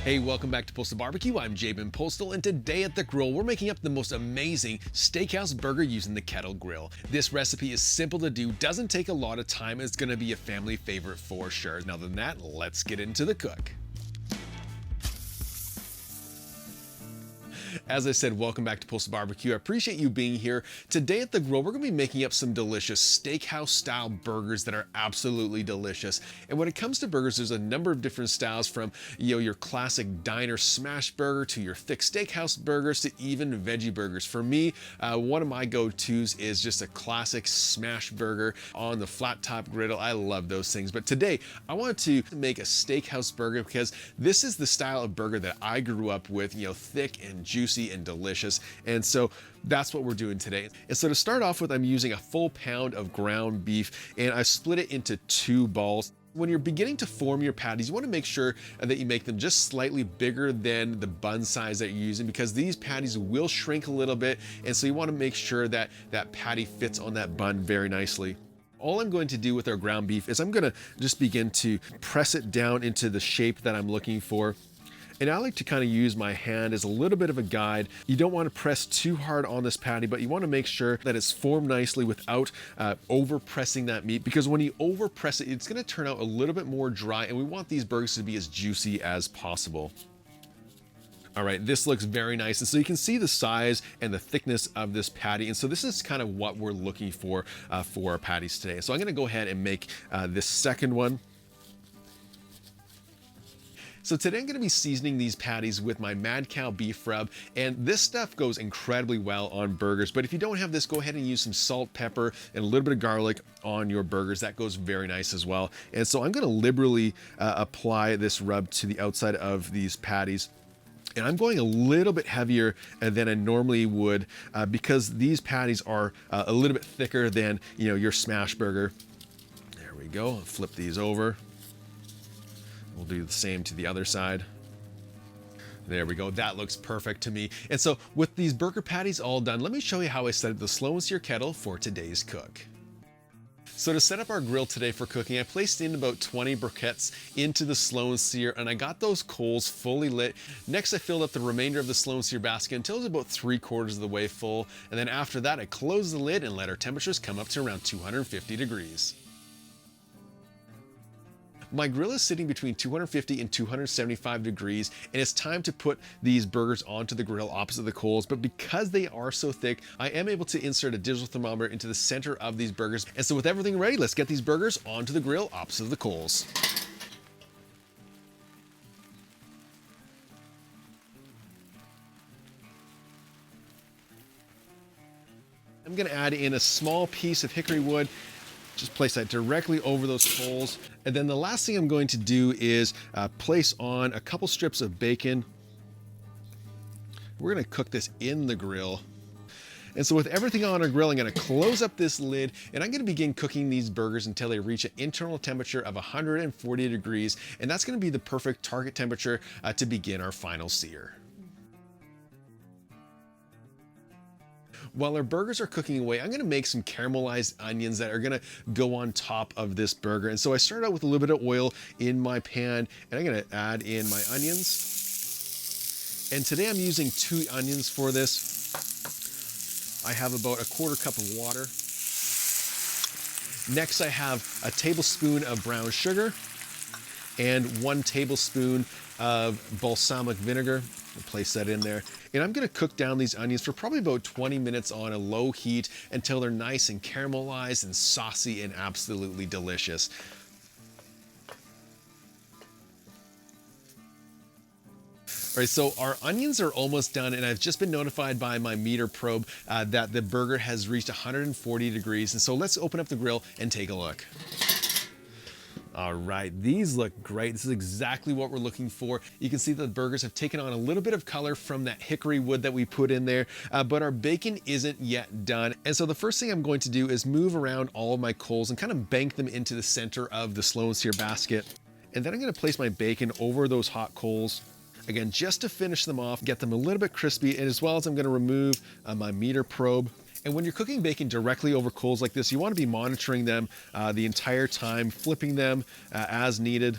Hey, welcome back to Postal Barbecue. I'm Jabin Postal, and today at the grill, we're making up the most amazing steakhouse burger using the kettle grill. This recipe is simple to do, doesn't take a lot of time, and it's gonna be a family favorite for sure. Now, other than that, let's get into the cook. As I said, welcome back to Postal Barbecue. I appreciate you being here. Today at the grill, we're gonna be making up some delicious steakhouse style burgers that are absolutely delicious. And when it comes to burgers, there's a number of different styles from your classic diner smash burger to your thick steakhouse burgers to even veggie burgers. For me, one of my go-tos is just a classic smash burger on the flat top griddle. I love those things. But today, I wanted to make a steakhouse burger because this is the style of burger that I grew up with, thick and juicy and delicious. And so that's what we're doing today. And so to start off with, I'm using a full pound of ground beef and I split it into 2 balls. When you're beginning to form your patties, you want to make sure that you make them just slightly bigger than the bun size that you're using, because these patties will shrink a little bit. And so you want to make sure that that patty fits on that bun very nicely. All I'm going to do with our ground beef is I'm going to just begin to press it down into the shape that I'm looking for. And I like to kind of use my hand as a little bit of a guide. You don't want to press too hard on this patty, but you want to make sure that it's formed nicely without over pressing that meat, because when you over press it, it's going to turn out a little bit more dry, and we want these burgers to be as juicy as possible. All right, this looks very nice. And so you can see the size and the thickness of this patty. And so this is kind of what we're looking for our patties today. So I'm going to go ahead and make this second one. So today I'm going to be seasoning these patties with my Mad Cow beef rub, and this stuff goes incredibly well on burgers. But if you don't have this, go ahead and use some salt, pepper, and a little bit of garlic on your burgers. That goes very nice as well. And so I'm going to liberally apply this rub to the outside of these patties. And I'm going a little bit heavier than I normally would because these patties are a little bit thicker than your smash burger. There we go. I'll flip these over. We'll do the same to the other side. There we go. That looks perfect to me. And so with these burger patties all done, let me show you how I set up the slow and sear kettle for today's cook. So to set up our grill today for cooking, I placed in about 20 briquettes into the slow and sear, and I got those coals fully lit. Next, I filled up the remainder of the slow and sear basket until it was about 3/4 of the way full. And then after that, I closed the lid and let our temperatures come up to around 250 degrees. My grill is sitting between 250 and 275 degrees, and it's time to put these burgers onto the grill opposite the coals. But because they are so thick, I am able to insert a digital thermometer into the center of these burgers. And so with everything ready, let's get these burgers onto the grill opposite the coals. I'm going to add in a small piece of hickory wood. Just place that directly over those coals. And then the last thing I'm going to do is place on a couple strips of bacon. We're going to cook this in the grill. And so with everything on our grill, I'm going to close up this lid, and I'm going to begin cooking these burgers until they reach an internal temperature of 140 degrees. And that's going to be the perfect target temperature to begin our final sear. While our burgers are cooking away, I'm going to make some caramelized onions that are going to go on top of this burger. And so I started out with a little bit of oil in my pan, and I'm going to add in my onions. And today I'm using 2 onions for this. I have about 1/4 cup of water. Next, I have a tablespoon of brown sugar and 1 tablespoon of balsamic vinegar. I'll place that in there. And I'm going to cook down these onions for probably about 20 minutes on a low heat until they're nice and caramelized and saucy and absolutely delicious. All right, so our onions are almost done, and I've just been notified by my meter probe that the burger has reached 140 degrees. And so let's open up the grill and take a look. All right, these look great. This is exactly what we're looking for. You can see the burgers have taken on a little bit of color from that hickory wood that we put in there, but our bacon isn't yet done. And so the first thing I'm going to do is move around all of my coals and kind of bank them into the center of the slow and sear basket. And then I'm going to place my bacon over those hot coals. Again, just to finish them off, get them a little bit crispy, and as well as I'm going to remove my meter probe. And when you're cooking bacon directly over coals like this, you want to be monitoring them the entire time, flipping them as needed.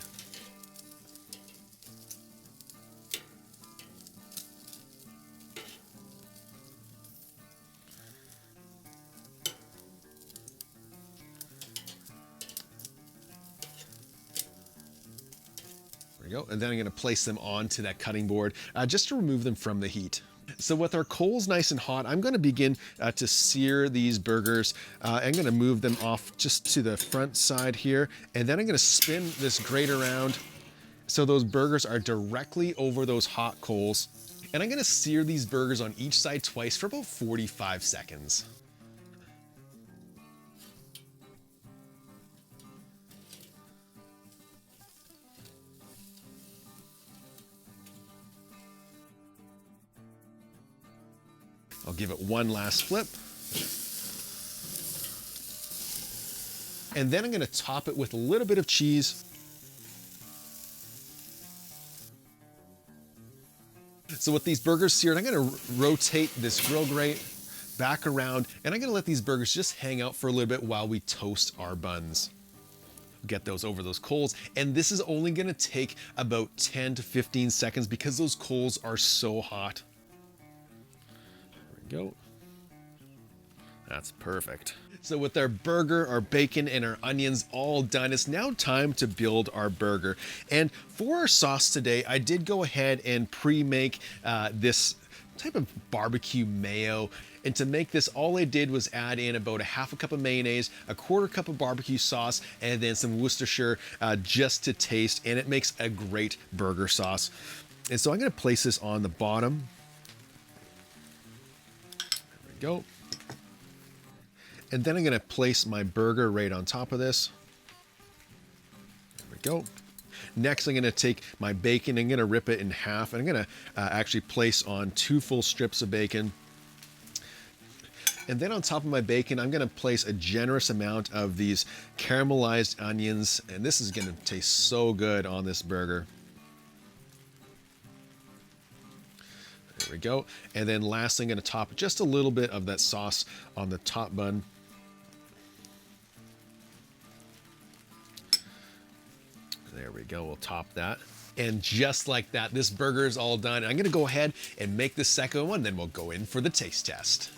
we go. And then I'm going to place them onto that cutting board just to remove them from the heat. So with our coals nice and hot, I'm going to begin to sear these burgers. I'm going to move them off just to the front side here, and then I'm going to spin this grate around so those burgers are directly over those hot coals. And I'm going to sear these burgers on each side twice for about 45 seconds. I'll give it one last flip. And then I'm going to top it with a little bit of cheese. So with these burgers seared, I'm going to rotate this grill grate back around, and I'm going to let these burgers just hang out for a little bit while we toast our buns. Get those over those coals, and this is only going to take about 10 to 15 seconds because those coals are so hot. There we go. That's perfect. So with our burger, our bacon, and our onions all done, it's now time to build our burger. And for our sauce today, I did go ahead and pre-make this type of barbecue mayo. And to make this, all I did was add in about a half a cup of mayonnaise, a quarter cup of barbecue sauce, and then some Worcestershire just to taste. And it makes a great burger sauce. And so I'm going to place this on the bottom. There we go. And then I'm going to place my burger right on top of this. There we go. Next, I'm going to take my bacon. I'm going to rip it in half. And I'm going to actually place on 2 full strips of bacon. And then on top of my bacon, I'm going to place a generous amount of these caramelized onions. And this is going to taste so good on this burger. There we go. And then lastly, I'm going to top just a little bit of that sauce on the top bun. There we go, we'll top that. And just like that, this burger is all done. I'm gonna go ahead and make the second one, then we'll go in for the taste test.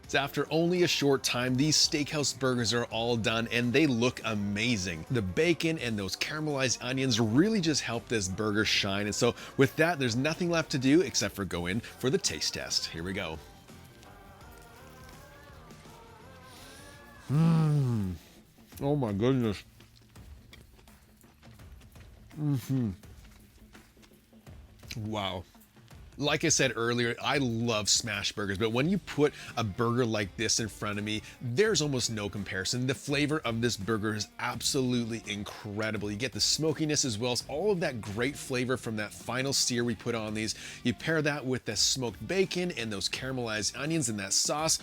So after only a short time, these steakhouse burgers are all done and they look amazing. The bacon and those caramelized onions really just help this burger shine. And so with that, there's nothing left to do except for go in for the taste test. Here we go. Oh my goodness. Wow. Like I said earlier, I love smash burgers, but when you put a burger like this in front of me, there's almost no comparison. The flavor of this burger is absolutely incredible. You get the smokiness as well as all of that great flavor from that final sear we put on these. You pair that with the smoked bacon and those caramelized onions and that sauce.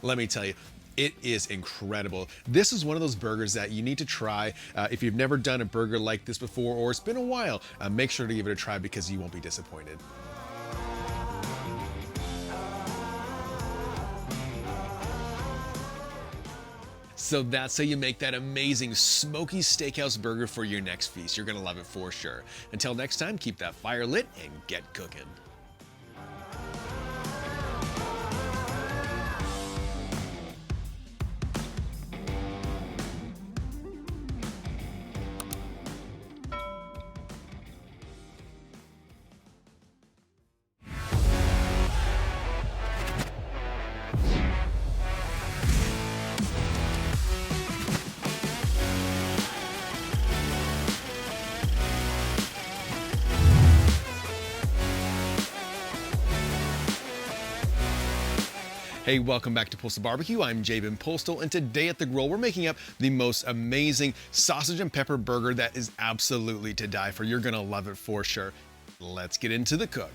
Let me tell you, it is incredible. This is one of those burgers that you need to try. If you've never done a burger like this before or it's been a while, make sure to give it a try because you won't be disappointed. So that's how you make that amazing smoky steakhouse burger for your next feast. You're gonna love it for sure. Until next time, keep that fire lit and get cooking. Hey, welcome back to Postal Barbecue. I'm Jabin Postal, and today at the grill, we're making up the most amazing sausage and pepper burger that is absolutely to die for. You're gonna love it for sure. Let's get into the cook.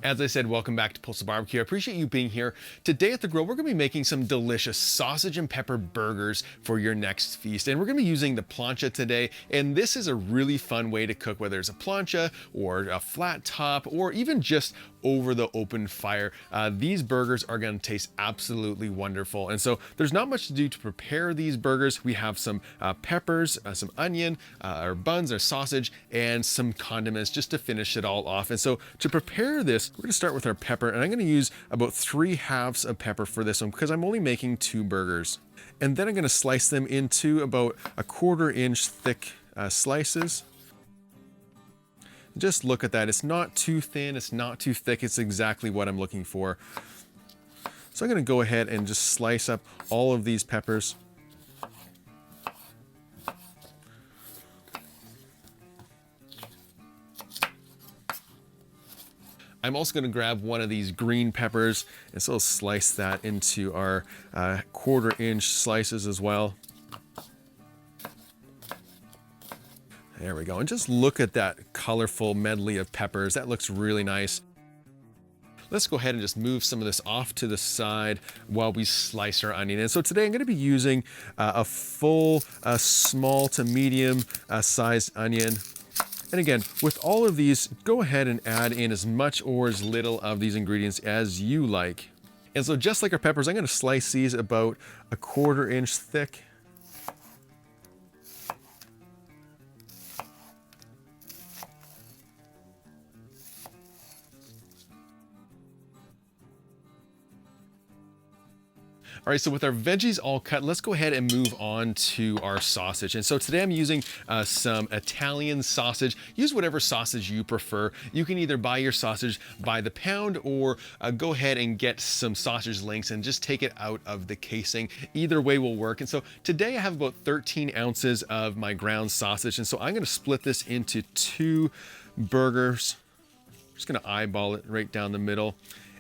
As I said, welcome back to Postal Barbecue. I appreciate you being here. Today at the grill, we're gonna be making some delicious sausage and pepper burgers for your next feast. And we're gonna be using the plancha today. And this is a really fun way to cook, whether it's a plancha or a flat top, or even just over the open fire. These burgers are going to taste absolutely wonderful. And so there's not much to do to prepare these burgers. We have some peppers, some onion, our buns, our sausage, and some condiments just to finish it all off. And so to prepare this, we're going to start with our pepper, and I'm going to use about 3 halves of pepper for this one because I'm only making 2 burgers. And then I'm going to slice them into about 1/4 inch thick slices. Just look at that. It's not too thin, it's not too thick. It's exactly what I'm looking for. So I'm going to go ahead and just slice up all of these peppers. I'm also going to grab one of these green peppers, and so I'll slice that into our 1/4 inch slices as well. There we go. And just look at that colorful medley of peppers. That looks really nice. Let's go ahead and just move some of this off to the side while we slice our onion. And so today I'm going to be using a full small to medium sized onion. And again, with all of these, go ahead and add in as much or as little of these ingredients as you like. And so just like our peppers, I'm going to slice these about 1/4 inch thick. All right, so with our veggies all cut, let's go ahead and move on to our sausage. And so today I'm using some Italian sausage. Use whatever sausage you prefer. You can either buy your sausage by the pound or go ahead and get some sausage links and just take it out of the casing. Either way will work. And so today I have about 13 ounces of my ground sausage. And so I'm gonna split this into 2 burgers. I'm just gonna eyeball it right down the middle.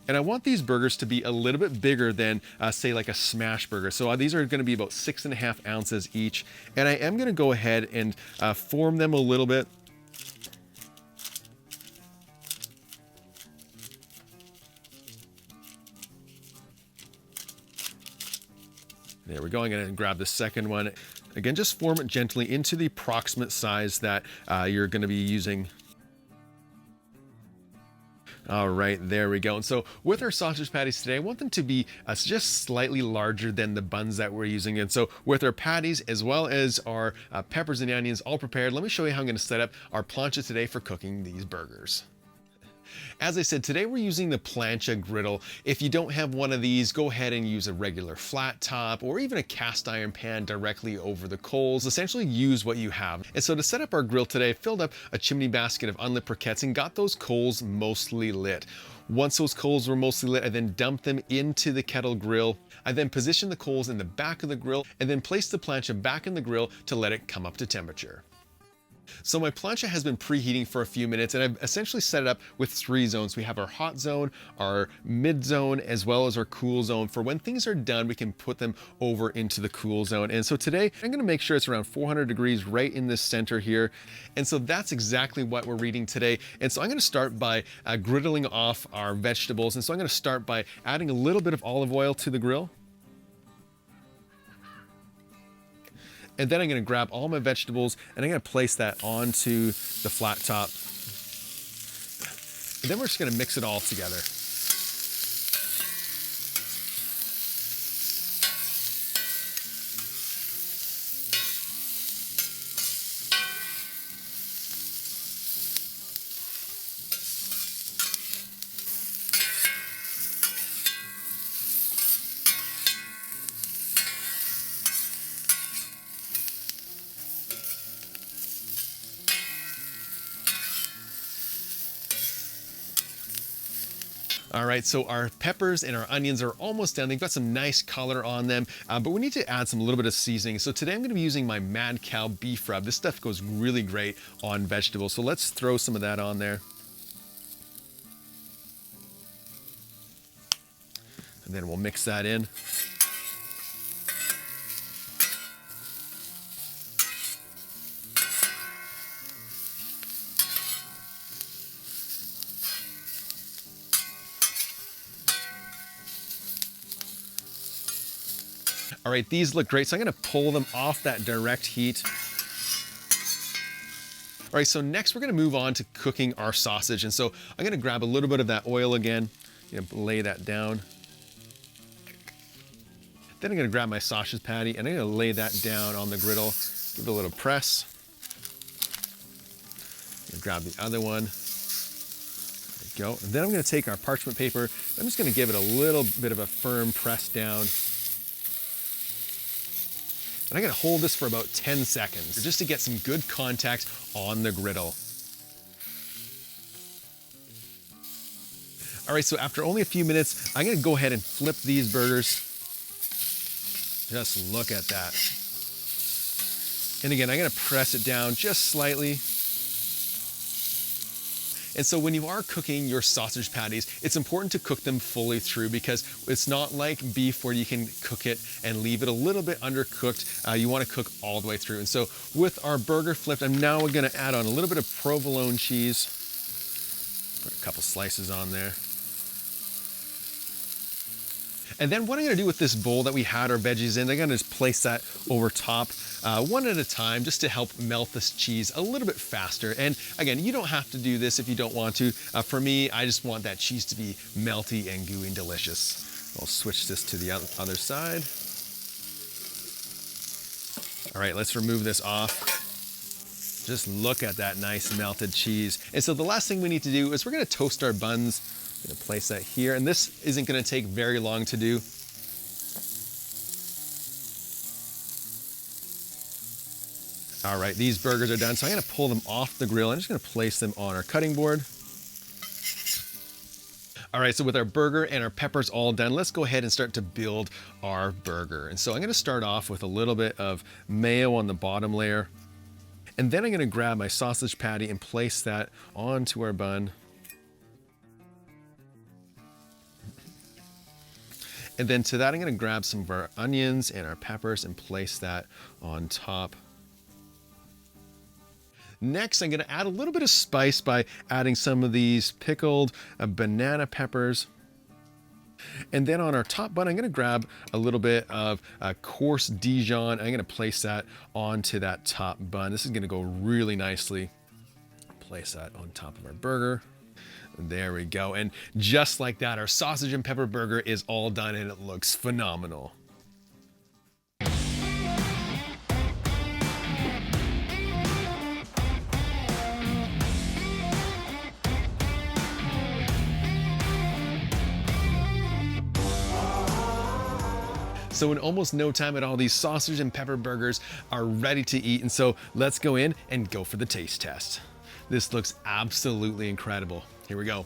And I want these burgers to be a little bit bigger than, say, like a smash burger. So these are going to be about 6.5 ounces each. And I am going to go ahead and form them a little bit. There we go. I'm going to grab the second one. Again, just form it gently into the approximate size that you're going to be using. All right, there we go. And so with our sausage patties today, I want them to be just slightly larger than the buns that we're using. And so with our patties, as well as our peppers and onions all prepared, let me show you how I'm gonna set up our plancha today for cooking these burgers. As I said, today we're using the plancha griddle. If you don't have one of these, go ahead and use a regular flat top or even a cast iron pan directly over the coals. Essentially use what you have. And so to set up our grill today, I filled up a chimney basket of unlit briquettes and got those coals mostly lit. Once those coals were mostly lit, I then dumped them into the kettle grill. I then positioned the coals in the back of the grill and then placed the plancha back in the grill to let it come up to temperature. So my plancha has been preheating for a few minutes, and I've essentially set it up with 3 zones. We have our hot zone, our mid zone, as well as our cool zone. For when things are done, we can put them over into the cool zone. And so today I'm going to make sure it's around 400 degrees right in the center here. And so that's exactly what we're reading today. And so I'm going to start by griddling off our vegetables. And so I'm going to start by adding a little bit of olive oil to the grill. And then I'm going to grab all my vegetables and I'm going to place that onto the flat top. And then we're just going to mix it all together. All right, so our peppers and our onions are almost done. They've got some nice color on them, but we need to add some little bit of seasoning. So today I'm going to be using my Mad Cow beef rub. This stuff goes really great on vegetables. So let's throw some of that on there. And then we'll mix that in. All right, these look great, so I'm gonna pull them off that direct heat. All right, so next we're gonna move on to cooking our sausage. And so I'm gonna grab a little bit of that oil again, lay that down. Then I'm gonna grab my sausage patty and I'm gonna lay that down on the griddle, give it a little press. Grab the other one, there you go. And then I'm gonna take our parchment paper, I'm just gonna give it a little bit of a firm press down. And I'm gonna hold this for about 10 seconds, just to get some good contact on the griddle. All right, so after only a few minutes, I'm gonna go ahead and flip these burgers. Just look at that. And again, I'm gonna press it down just slightly. And so when you are cooking your sausage patties, it's important to cook them fully through, because it's not like beef where you can cook it and leave it a little bit undercooked. You want to cook all the way through. And so with our burger flipped, I'm now going to add on a little bit of provolone cheese. Put a couple slices on there. And then what I'm gonna do with this bowl that we had our veggies in, I'm gonna just place that over top one at a time, just to help melt this cheese a little bit faster. And again, you don't have to do this if you don't want to. For me, I just want that cheese to be melty and gooey and delicious. I'll switch this to the other side. All right, let's remove this off. Just look at that nice melted cheese. And so the last thing we need to do is we're gonna toast our buns. I'm gonna place that here, and this isn't gonna take very long to do. All right, these burgers are done, so I'm gonna pull them off the grill. I'm just gonna place them on our cutting board. All right, so with our burger and our peppers all done, let's go ahead and start to build our burger. And so I'm gonna start off with a little bit of mayo on the bottom layer. And then I'm gonna grab my sausage patty and place that onto our bun. And then to that, I'm gonna grab some of our onions and our peppers and place that on top. Next, I'm gonna add a little bit of spice by adding some of these pickled banana peppers. And then on our top bun, I'm gonna grab a little bit of coarse Dijon. I'm gonna place that onto that top bun. This is gonna go really nicely. Place that on top of our burger. There we go. And just like that, our sausage and pepper burger is all done, and it looks phenomenal. So in almost no time at all, these sausage and pepper burgers are ready to eat. And so let's go in and go for the taste test. This looks absolutely incredible. Here we go.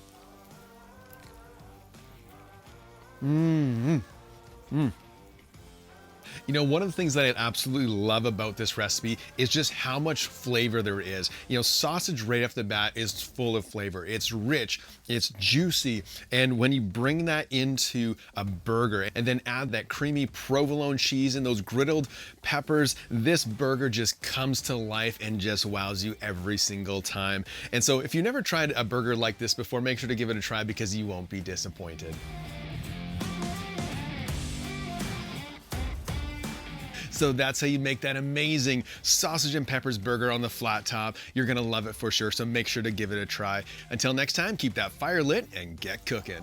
You know, one of the things that I absolutely love about this recipe is just how much flavor there is. You know, sausage right off the bat is full of flavor. It's rich, it's juicy, and when you bring that into a burger and then add that creamy provolone cheese and those griddled peppers, this burger just comes to life and just wows you every single time. And so if you've never tried a burger like this before, make sure to give it a try, because you won't be disappointed. So that's how you make that amazing sausage and peppers burger on the flat top. You're gonna love it for sure, so make sure to give it a try. Until next time, keep that fire lit and get cooking.